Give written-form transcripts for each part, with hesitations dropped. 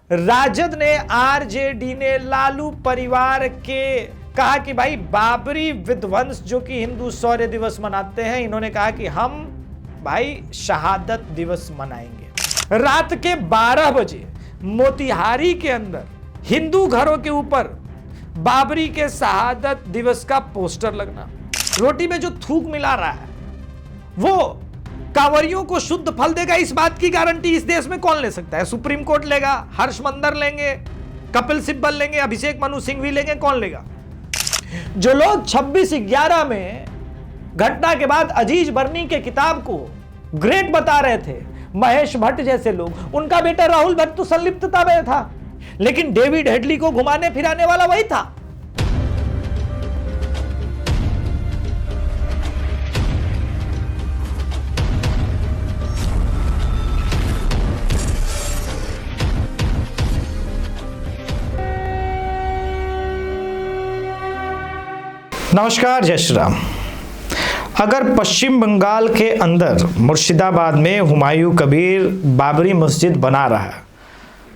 राजद ने, आरजेडी ने, लालू परिवार के कहा कि भाई बाबरी विध्वंस जो कि हिंदू शौर्य दिवस मनाते हैं, इन्होंने कहा कि हम भाई शहादत दिवस मनाएंगे। रात के 12 बजे मोतिहारी के अंदर हिंदू घरों के ऊपर बाबरी के शहादत दिवस का पोस्टर लगना, रोटी में जो थूक मिला रहा है वो कांवरियों को शुद्ध फल देगा, इस बात की गारंटी इस देश में कौन ले सकता है? सुप्रीम कोर्ट लेगा, हर्ष मंदर लेंगे, कपिल सिब्बल लेंगे, अभिषेक मनु सिंघवी लेंगे, कौन लेगा? जो लोग 26/11 में घटना के बाद अजीज बर्नी के किताब को ग्रेट बता रहे थे, महेश भट्ट जैसे लोग, उनका बेटा राहुल भट्ट तो संलिप्तता में था, लेकिन डेविड हेडली को घुमाने फिराने वाला वही था। नमस्कार, जय श्री राम। अगर पश्चिम बंगाल के अंदर मुर्शिदाबाद में हुमायूं कबीर बाबरी मस्जिद बना रहा है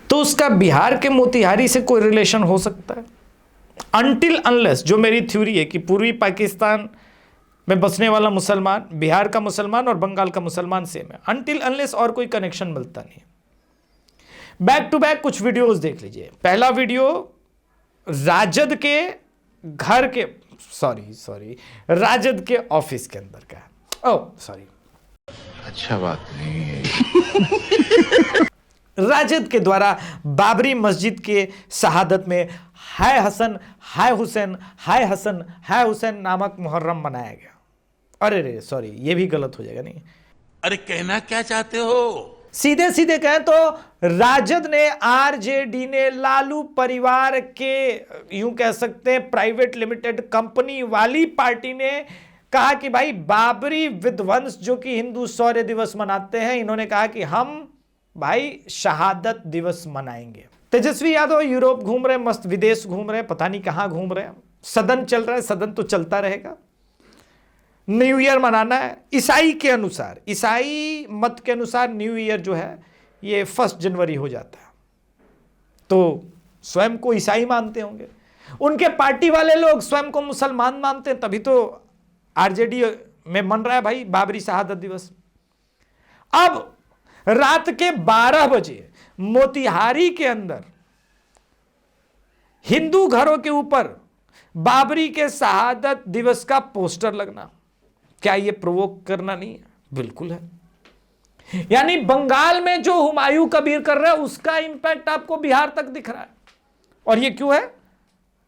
तो उसका बिहार के मोतिहारी से कोई रिलेशन हो सकता है? अनटिल अनलेस, जो मेरी थ्योरी है कि पूर्वी पाकिस्तान में बसने वाला मुसलमान, बिहार का मुसलमान और बंगाल का मुसलमान सेम है, अनटिल अनलेस और कोई कनेक्शन मिलता नहीं है। बैक टू बैक कुछ वीडियोस देख लीजिए। पहला वीडियो राजद के घर के राजद के ऑफिस के अंदर का है। ओह सॉरी, अच्छा बात नहीं है। राजद के द्वारा बाबरी मस्जिद के शहादत में हाय हसन हाय हुसैन, हाय हसन हाय हुसैन नामक मुहर्रम मनाया गया। अरे रे सॉरी, ये भी गलत हो जाएगा नहीं? अरे कहना क्या चाहते हो? सीधे सीधे कहें तो राजद ने, आरजेडी ने, लालू परिवार के, यूं कह सकते हैं प्राइवेट लिमिटेड कंपनी वाली पार्टी ने कहा कि भाई बाबरी विध्वंस जो कि हिंदू शौर्य दिवस मनाते हैं, इन्होंने कहा कि हम भाई शहादत दिवस मनाएंगे। तेजस्वी यादव यूरोप घूम रहे, मस्त विदेश घूम रहे, पता नहीं कहां घूम रहे हैं, सदन चल रहा है, सदन तो चलता रहेगा। न्यू ईयर मनाना है ईसाई के अनुसार, ईसाई मत के अनुसार न्यू ईयर जो है ये 1 जनवरी हो जाता है, तो स्वयं को ईसाई मानते होंगे। उनके पार्टी वाले लोग स्वयं को मुसलमान मानते हैं, तभी तो आरजेडी में मन रहा है भाई बाबरी शहादत दिवस। अब रात के 12 बजे मोतिहारी के अंदर हिंदू घरों के ऊपर बाबरी के शहादत दिवस का पोस्टर लगना, क्या यह प्रोवोक करना नहीं है? बिल्कुल है। यानी बंगाल में जो हुमायूं कबीर कर रहा है उसका इंपैक्ट आपको बिहार तक दिख रहा है। और ये क्यों है?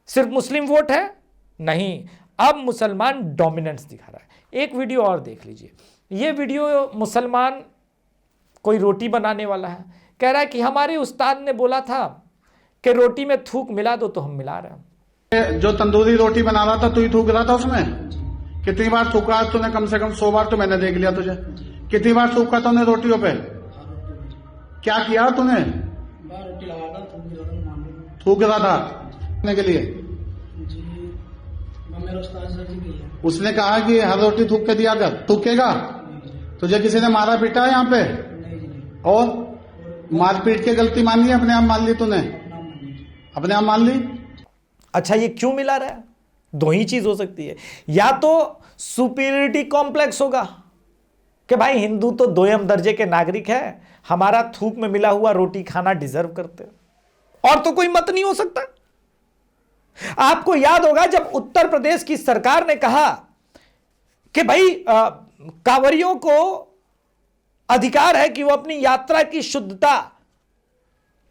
सिर्फ मुस्लिम वोट है? नहीं, अब मुसलमान डोमिनेंस दिखा रहा है। एक वीडियो और देख लीजिए। यह वीडियो मुसलमान कोई रोटी बनाने वाला है, कह रहा है कि हमारे उस्ताद ने बोला था कि रोटी में थूक मिला दो, तो हम मिला रहे हैं। जो तंदूरी रोटी बना रहा था तू ही थूक रहा था उसमें? कितनी बार थूका तूने? कम से कम 100 बार तो मैंने देख लिया तुझे। कितनी बार थूका तूने रोटियों पे? क्या किया तूने? थूक रहा था के लिए? उसने कहा कि हर रोटी थूक के दिया कर, थूकेगा? तुझे किसी ने मारा पीटा है यहाँ पे? और मारपीट के गलती मानी है? अपने आप मान ली तूने? अपने आप मान ली? अच्छा, ये क्यों मिला रहा है? दो ही चीज हो सकती है, या तो सुपीरियरिटी कॉम्प्लेक्स होगा कि भाई हिंदू तो दोयम दर्जे के नागरिक है, हमारा थूक में मिला हुआ रोटी खाना डिजर्व करते हैं, और तो कोई मत नहीं हो सकता। आपको याद होगा जब उत्तर प्रदेश की सरकार ने कहा कि भाई कांवरियों को अधिकार है कि वो अपनी यात्रा की शुद्धता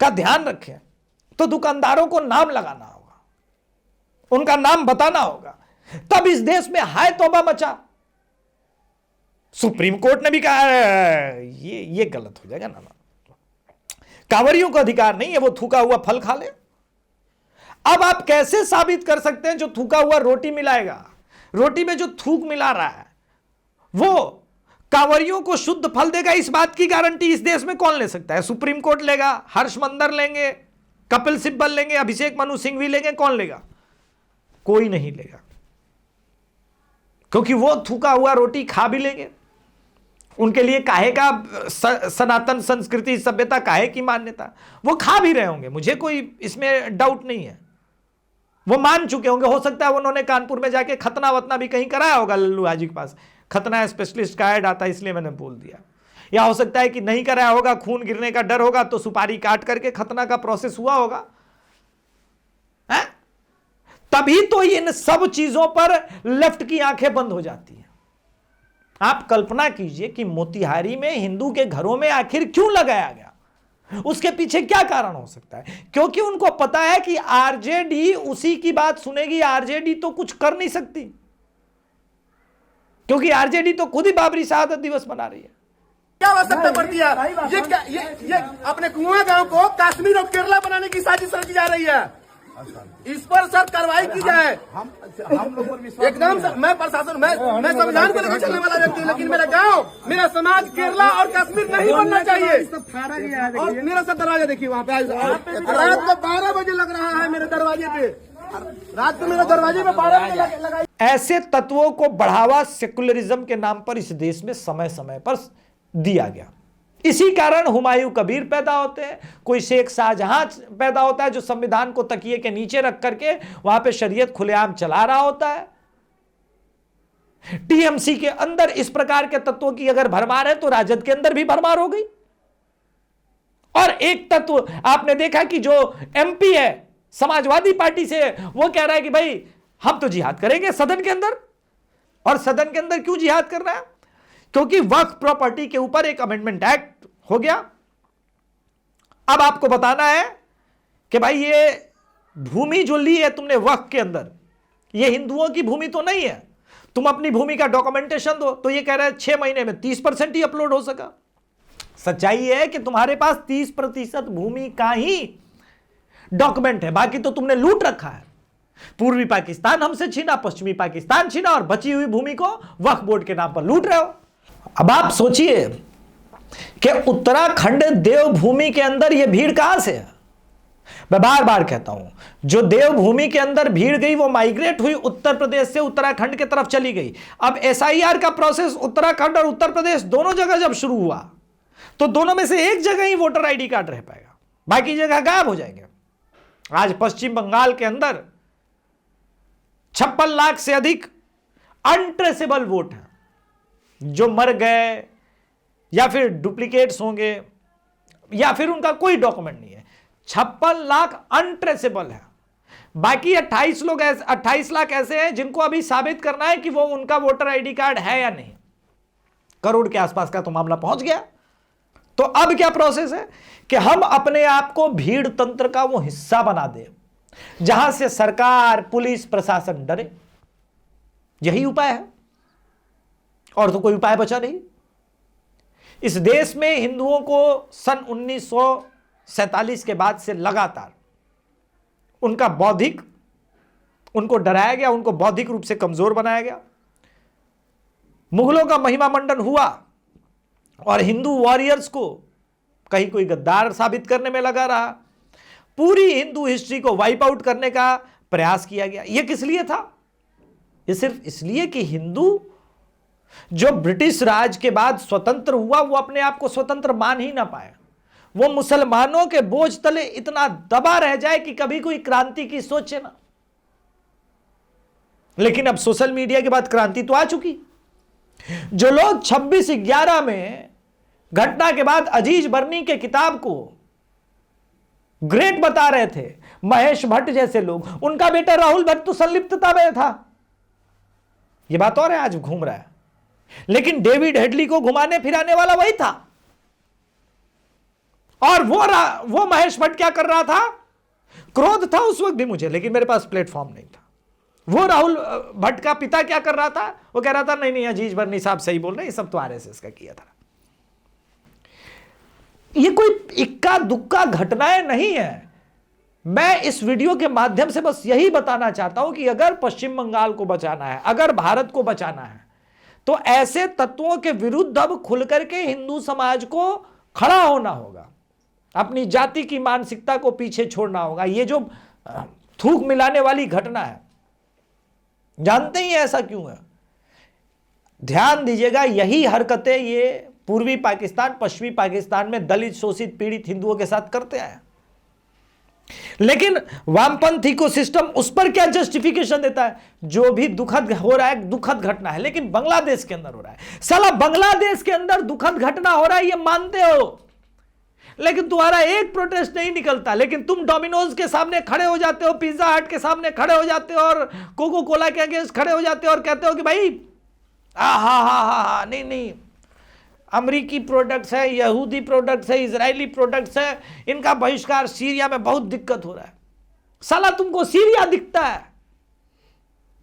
का ध्यान रखें, तो दुकानदारों को नाम लगाना होगा, उनका नाम बताना होगा, तब इस देश में हाय तौबा मचा। सुप्रीम कोर्ट ने भी कहा ये गलत हो जाएगा ना, कांवरियों को अधिकार नहीं है वो थूका हुआ फल खा ले। अब आप कैसे साबित कर सकते हैं जो थूका हुआ रोटी मिलाएगा, रोटी में जो थूक मिला रहा है वो कांवरियों को शुद्ध फल देगा, इस बात की गारंटी इस देश में कौन ले सकता है? सुप्रीम कोर्ट लेगा, हर्ष मंदर लेंगे, कपिल सिब्बल लेंगे, अभिषेक मनु सिंघवी लेंगे, कौन लेगा? कोई नहीं लेगा, क्योंकि वो थूका हुआ रोटी खा भी लेंगे, उनके लिए काहे का सनातन संस्कृति सभ्यता, काहे की मान्यता, वो खा भी रहे होंगे, मुझे कोई इसमें डाउट नहीं है। वो मान चुके होंगे, हो सकता है उन्होंने कानपुर में जाके खतना वतना भी कहीं कराया होगा, लल्लू हाजी के पास खतना स्पेशलिस्ट का ऐड आता है इसलिए मैंने बोल दिया। या हो सकता है कि नहीं कराया होगा, खून गिरने का डर होगा तो सुपारी काट करके खतना का प्रोसेस हुआ होगा, है? तभी तो इन सब चीजों पर लेफ्ट की आंखें बंद हो जाती हैं। आप कल्पना कीजिए कि मोतिहारी में हिंदू के घरों में आखिर क्यों लगाया गया, उसके पीछे क्या कारण हो सकता है? क्योंकि उनको पता है कि आरजेडी उसी की बात सुनेगी, आरजेडी तो कुछ कर नहीं सकती, क्योंकि आरजेडी तो खुद ही बाबरी शहादत दिवस मना रही है। क्या आवश्यकता पड़ती है? ये अपने कुआं गांव को कश्मीर और केरला बनाने की साजिश की जा रही है। इस पर सर कार्रवाई की जाए। हम लोग पर एकदम मैं प्रशासन मैं संविधान को लेकर चलने वाला व्यक्ति हूँ, लेकिन मेरा गांव, मेरा समाज केरला और कश्मीर नहीं बनना चाहिए। और मेरा सब दरवाजा देखिए, वहाँ पे रात को 12 बजे लग रहा है मेरे दरवाजे पे, रात को मेरे दरवाजे पे 12 बजे लगा। ऐसे तत्वों को बढ़ावा सेकुलरिज्म के नाम पर इस देश में समय समय पर दिया गया। इसी कारण हुमायूं कबीर पैदा होते हैं, कोई शेख शाहजहां पैदा होता है जो संविधान को तकिए के नीचे रख करके वहां पे शरीयत खुलेआम चला रहा होता है। टीएमसी के अंदर इस प्रकार के तत्वों की अगर भरमार है तो राजद के अंदर भी भरमार हो गई। और एक तत्व आपने देखा कि जो एमपी है समाजवादी पार्टी से, वो कह रहा है कि भाई हम तो जिहाद करेंगे सदन के अंदर। और सदन के अंदर क्यों जिहाद कर रहा है? क्योंकि वक्फ प्रॉपर्टी के ऊपर एक अमेंडमेंट एक्ट हो गया। अब आपको बताना है कि भाई ये भूमि जो ली है तुमने वक्फ के अंदर, ये हिंदुओं की भूमि तो नहीं है, तुम अपनी भूमि का डॉक्यूमेंटेशन दो। तो ये कह रहे हैं 6 महीने में 30% ही अपलोड हो सका। सच्चाई है कि तुम्हारे पास 30% भूमि का ही डॉक्यूमेंट है, बाकी तो तुमने लूट रखा है। पूर्वी पाकिस्तान हमसे छीना, पश्चिमी पाकिस्तान छीना, और बची हुई भूमि को वक्फ बोर्ड के नाम पर लूट रहे हो। अब आप सोचिए कि उत्तराखंड देवभूमि के अंदर यह भीड़ कहां से है? मैं बार बार कहता हूं, जो देवभूमि के अंदर भीड़ गई वो माइग्रेट हुई उत्तर प्रदेश से उत्तराखंड की तरफ चली गई। अब एसआईआर का प्रोसेस उत्तराखंड और उत्तर प्रदेश दोनों जगह जब शुरू हुआ तो दोनों में से एक जगह ही वोटर आईडी कार्ड रह पाएगा, बाकी जगह गायब हो जाएंगे। आज पश्चिम बंगाल के अंदर 56 लाख से अधिक अनट्रेसेबल वोट हैं, जो मर गए या फिर डुप्लीकेट्स होंगे या फिर उनका कोई डॉक्यूमेंट नहीं है। 56 लाख अनट्रेसेबल है, बाकी 28 लाख ऐसे हैं जिनको अभी साबित करना है कि वो उनका वोटर आईडी कार्ड है या नहीं। करोड़ के आसपास का तो मामला पहुंच गया। तो अब क्या प्रोसेस है कि हम अपने आप को भीड़ तंत्र का वो हिस्सा बना दें जहां से सरकार, पुलिस, प्रशासन डरे। यही उपाय है, और तो कोई उपाय बचा नहीं। इस देश में हिंदुओं को सन 1947 के बाद से लगातार उनको डराया गया, उनको बौद्धिक रूप से कमजोर बनाया गया। मुगलों का महिमा मंडन हुआ और हिंदू वॉरियर्स को कहीं कोई गद्दार साबित करने में लगा रहा। पूरी हिंदू हिस्ट्री को वाइप आउट करने का प्रयास किया गया। यह किस लिए था? यह सिर्फ इसलिए कि हिंदू जो ब्रिटिश राज के बाद स्वतंत्र हुआ वो अपने आप को स्वतंत्र मान ही ना पाया। वो मुसलमानों के बोझ तले इतना दबा रह जाए कि कभी कोई क्रांति की सोचे ना। लेकिन अब सोशल मीडिया के बाद क्रांति तो आ चुकी। जो लोग 26/11 में घटना के बाद अजीज बर्नी के किताब को ग्रेट बता रहे थे, महेश भट्ट जैसे लोग, उनका बेटा राहुल भट्ट तो संलिप्तता में था। यह बात और है, आज घूम रहा है। लेकिन डेविड हेडली को घुमाने फिराने वाला वही था। और वो महेश भट्ट क्या कर रहा था? क्रोध था उस वक्त भी मुझे, लेकिन मेरे पास प्लेटफॉर्म नहीं था। वो राहुल भट्ट का पिता क्या कर रहा था? वो कह रहा था नहीं अजीज बर्नी साहब सही बोल रहे हैं, ये सब तो आरएसएस का किया था। ये कोई इक्का दुक्का घटनाएं नहीं है। मैं इस वीडियो के माध्यम से बस यही बताना चाहता हूं कि अगर पश्चिम बंगाल को बचाना है, अगर भारत को बचाना है, तो ऐसे तत्वों के विरुद्ध अब खुल करके हिंदू समाज को खड़ा होना होगा। अपनी जाति की मानसिकता को पीछे छोड़ना होगा। ये जो थूक मिलाने वाली घटना है, जानते ही ऐसा क्यों है? ध्यान दीजिएगा, यही हरकतें ये पूर्वी पाकिस्तान, पश्चिमी पाकिस्तान में दलित, शोषित, पीड़ित हिंदुओं के साथ करते आए। लेकिन वामपंथ इकोसिस्टम उस पर क्या जस्टिफिकेशन देता है? जो भी दुखद हो रहा है, दुखद घटना है, लेकिन बांग्लादेश के अंदर हो रहा है। साला बांग्लादेश के अंदर दुखद घटना हो रहा है, ये मानते हो, लेकिन तुम्हारा एक प्रोटेस्ट नहीं निकलता। लेकिन तुम डोमिनोज के सामने खड़े हो जाते हो, पिज्जा हट के सामने खड़े हो जाते हो और कोको कोला के अगेंस्ट खड़े हो जाते हो और कहते हो कि भाई हा नहीं, अमेरिकी प्रोडक्ट्स है, यहूदी प्रोडक्ट्स है, इजरायली प्रोडक्ट्स है, इनका बहिष्कार, सीरिया में बहुत दिक्कत हो रहा है। साला तुमको सीरिया दिखता है,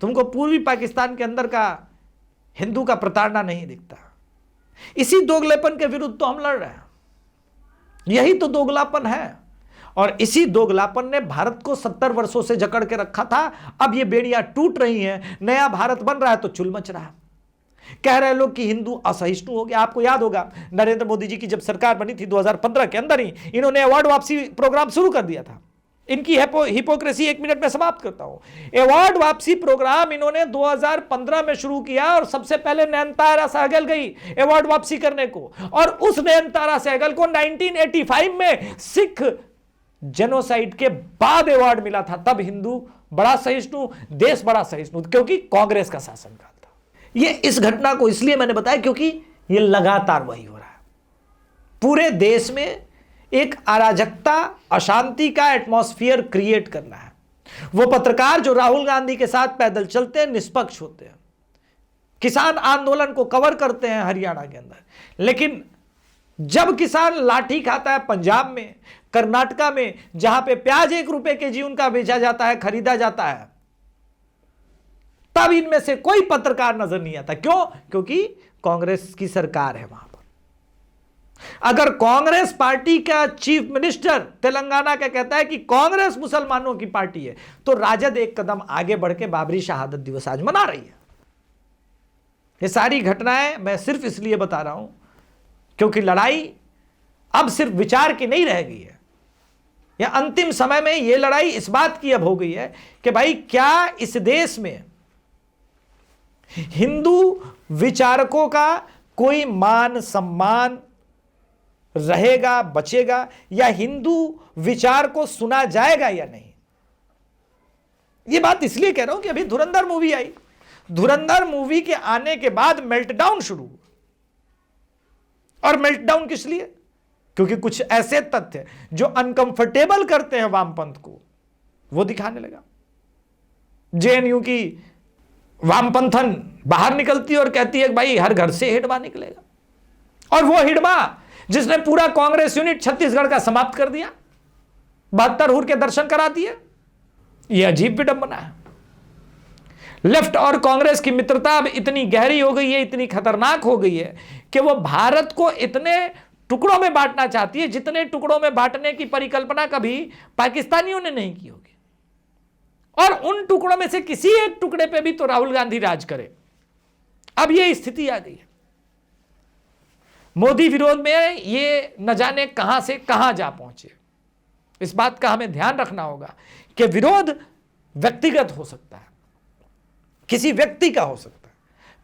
तुमको पूर्वी पाकिस्तान के अंदर का हिंदू का प्रताड़ना नहीं दिखता। इसी दोगलेपन के विरुद्ध तो हम लड़ रहे हैं। यही तो दोगलापन है, और इसी दोगलापन ने भारत को 70 वर्षों से जकड़ के रखा था। अब ये बेड़ियां टूट रही हैं, नया भारत बन रहा है तो चुल मच रहा है। कह रहे लोग कि हिंदू असहिष्णु हो गया। आपको याद होगा नरेंद्र मोदी जी की जब सरकार बनी थी 2015 के अंदर ही इन्होंने अवार्ड वापसी प्रोग्राम शुरू कर दिया था। इनकी हिपोक्रेसी 1 मिनट में समाप्त करता हूं। अवार्ड वापसी प्रोग्राम इन्होंने 2015 में शुरू किया और सबसे पहले नयनतारा सहगल गई अवार्ड वापसी करने को, और उस नयनतारा सहगल को 1985 में सिख जेनोसाइड के बाद अवार्ड मिला था। तब हिंदू बड़ा सहिष्णु, देश बड़ा सहिष्णु, क्योंकि कांग्रेस का शासनकाल था। ये इस घटना को इसलिए मैंने बताया क्योंकि ये लगातार वही हो रहा है। पूरे देश में एक अराजकता, अशांति का एटमॉस्फेयर क्रिएट करना है। वो पत्रकार जो राहुल गांधी के साथ पैदल चलते हैं, निष्पक्ष होते हैं, किसान आंदोलन को कवर करते हैं हरियाणा के अंदर, लेकिन जब किसान लाठी खाता है पंजाब में, कर्नाटका में, जहां पे प्याज 1 रुपए केजी उनका बेचा जाता है, खरीदा जाता है, तब इनमें से कोई पत्रकार नजर नहीं आता। क्यों? क्योंकि कांग्रेस की सरकार है वहां पर। अगर कांग्रेस पार्टी का चीफ मिनिस्टर तेलंगाना का कहता है कि कांग्रेस मुसलमानों की पार्टी है, तो राजद एक कदम आगे बढ़ के बाबरी शहादत दिवस आज मना रही है। ये सारी घटनाएं मैं सिर्फ इसलिए बता रहा हूं क्योंकि लड़ाई अब सिर्फ विचार की नहीं रह गई है। या अंतिम समय में यह लड़ाई इस बात की अब हो गई है कि भाई क्या इस देश में हिंदू विचारकों का कोई मान सम्मान रहेगा, बचेगा, या हिंदू विचार को सुना जाएगा या नहीं। यह बात इसलिए कह रहा हूं कि अभी धुरंधर मूवी आई, धुरंधर मूवी के आने के बाद मेल्टडाउन शुरू हुआ। और मेल्टडाउन किस लिए? क्योंकि कुछ ऐसे तथ्य जो अनकंफर्टेबल करते हैं वामपंथ को, वो दिखाने लगा। जेएनयू की वामपंथन बाहर निकलती है और कहती है भाई हर घर से हिडमा निकलेगा, और वो हिडमा जिसने पूरा कांग्रेस यूनिट छत्तीसगढ़ का समाप्त कर दिया, 72 हुर के दर्शन करा दिए। यह अजीब विडंबना है। लेफ्ट और कांग्रेस की मित्रता अब इतनी गहरी हो गई है, इतनी खतरनाक हो गई है कि वो भारत को इतने टुकड़ों में बांटना चाहती है जितने टुकड़ों में बांटने की परिकल्पना कभी पाकिस्तानियों ने नहीं की होगी। और उन टुकड़ों में से किसी एक टुकड़े पे भी तो राहुल गांधी राज करे। अब ये स्थिति आ गई है। मोदी विरोध में ये न जाने कहां से कहां जा पहुंचे। इस बात का हमें ध्यान रखना होगा कि विरोध व्यक्तिगत हो सकता है, किसी व्यक्ति का हो सकता है,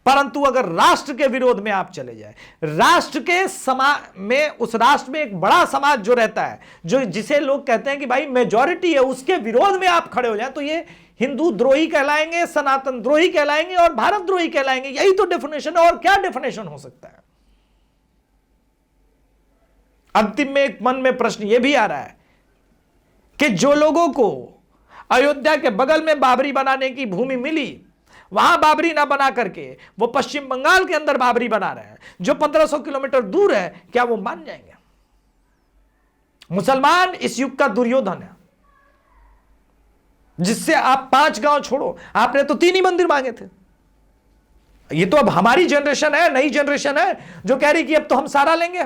परंतु अगर राष्ट्र के विरोध में आप चले जाए, राष्ट्र के समाज में, उस राष्ट्र में एक बड़ा समाज जो रहता है, जो जिसे लोग कहते हैं कि भाई मेजॉरिटी है, उसके विरोध में आप खड़े हो जाए, तो ये हिंदू द्रोही कहलाएंगे, सनातन द्रोही कहलाएंगे और भारत द्रोही कहलाएंगे। यही तो डेफिनेशन है, और क्या डेफिनेशन हो सकता है। अंतिम में एक मन में प्रश्न यह भी आ रहा है कि जो लोगों को अयोध्या के बगल में बाबरी बनाने की भूमि मिली, वहां बाबरी ना बना करके वो पश्चिम बंगाल के अंदर बाबरी बना रहे हैं, जो 1500 किलोमीटर दूर है, क्या वो मान जाएंगे? मुसलमान इस युग का दुर्योधन है, जिससे आप 5 गांव छोड़ो, आपने तो 3 ही मंदिर मांगे थे। ये तो अब हमारी जनरेशन है, नई जनरेशन है, जो कह रही कि अब तो हम सारा लेंगे।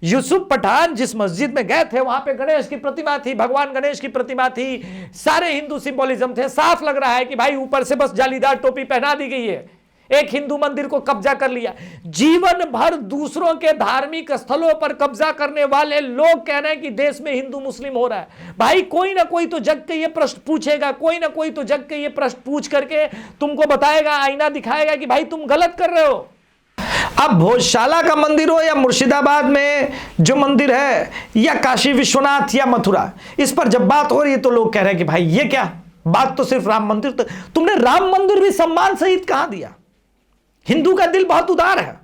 यूसुफ पठान जिस मस्जिद में गए थे, वहां पे गणेश की प्रतिमा थी, भगवान गणेश की प्रतिमा थी, सारे हिंदू सिंबोलिज्म थे। साफ लग रहा है कि भाई ऊपर से बस जालीदार टोपी पहना दी गई है, एक हिंदू मंदिर को कब्जा कर लिया। जीवन भर दूसरों के धार्मिक स्थलों पर कब्जा करने वाले लोग कह रहे हैं कि देश में हिंदू मुस्लिम हो रहा है। भाई कोई ना कोई तो जग के ये प्रश्न पूछेगा, कोई ना कोई तो जग के ये प्रश्न पूछ करके तुमको बताएगा, आईना दिखाएगा कि भाई तुम गलत कर रहे हो। अब भोजशाला का मंदिर हो या मुर्शिदाबाद में जो मंदिर है या काशी विश्वनाथ या मथुरा, इस पर जब बात हो रही है तो लोग कह रहे हैं कि भाई ये क्या बात, तो सिर्फ राम मंदिर, तो तुमने राम मंदिर भी सम्मान सहित कहां दिया? हिंदू का दिल बहुत उदार है,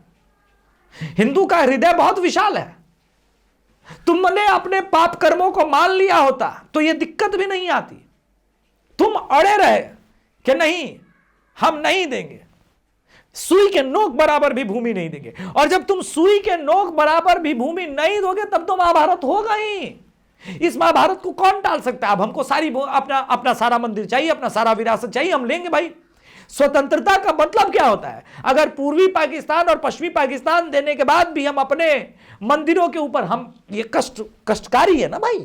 हिंदू का हृदय बहुत विशाल है। तुमने अपने पाप कर्मों को मान लिया होता तो यह दिक्कत भी नहीं आती। तुम अड़े रहे कि नहीं हम नहीं देंगे, सुई के नोक बराबर भी भूमि नहीं देंगे, और जब तुम सुई के नोक बराबर भी भूमि नहीं दोगे तब तो महाभारत होगा ही। इस महाभारत को कौन टाल सकता है? अब हमको सारी अपना सारा मंदिर चाहिए, अपना सारा विरासत चाहिए, हम लेंगे भाई। स्वतंत्रता का मतलब क्या होता है? अगर पूर्वी पाकिस्तान और पश्चिमी पाकिस्तान देने के बाद भी हम अपने मंदिरों के ऊपर, हम ये कष्टकारी है ना भाई।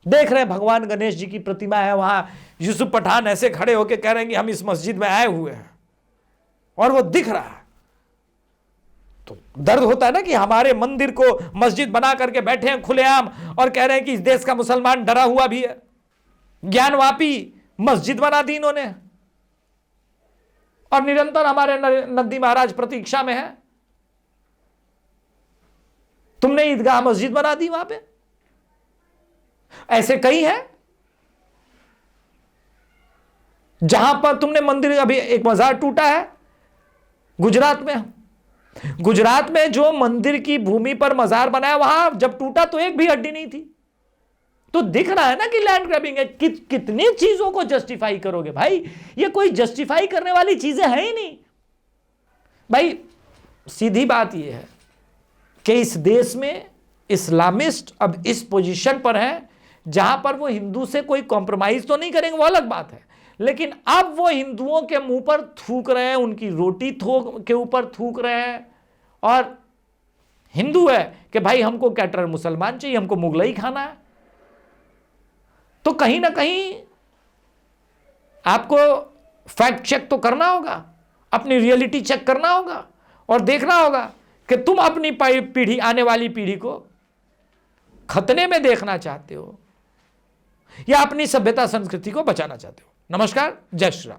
देख रहे हैं भगवान गणेश जी की प्रतिमा है, वहां यूसुफ पठान ऐसे खड़े होकर कह रहे हैं कि हम इस मस्जिद में आए हुए हैं, और वो दिख रहा है। तो दर्द होता है ना कि हमारे मंदिर को मस्जिद बना करके बैठे हैं खुलेआम, और कह रहे हैं कि इस देश का मुसलमान डरा हुआ भी है। ज्ञानवापी मस्जिद बना दी इन्होंने, और निरंतर हमारे नंदी महाराज प्रतीक्षा में है। तुमने ईदगाह मस्जिद बना दी वहां पे। ऐसे कई हैं जहां पर तुमने मंदिर, अभी एक मजार टूटा है गुजरात में जो मंदिर की भूमि पर मजार बनाया, वहां जब टूटा तो एक भी हड्डी नहीं थी। तो दिख रहा है ना कि लैंड ग्रैबिंग है। कितनी चीजों को जस्टिफाई करोगे भाई? ये कोई जस्टिफाई करने वाली चीजें हैं ही नहीं भाई। सीधी बात यह है कि इस देश में इस्लामिस्ट अब इस पोजीशन पर हैं जहां पर वो हिंदू से कोई कॉम्प्रोमाइज तो नहीं करेंगे, वो अलग बात है, लेकिन अब वो हिंदुओं के मुंह पर थूक रहे हैं, उनकी रोटी के ऊपर थूक रहे हैं। और हिंदू है कि भाई हमको कैटर मुसलमान चाहिए, हमको मुगलई खाना है। तो कहीं ना कहीं आपको फैक्ट चेक तो करना होगा, अपनी रियलिटी चेक करना होगा, और देखना होगा कि तुम अपनी पीढ़ी, आने वाली पीढ़ी को खतरे में देखना चाहते हो या अपनी सभ्यता संस्कृति को बचाना चाहते हो। नमस्कार, जय श्री राम।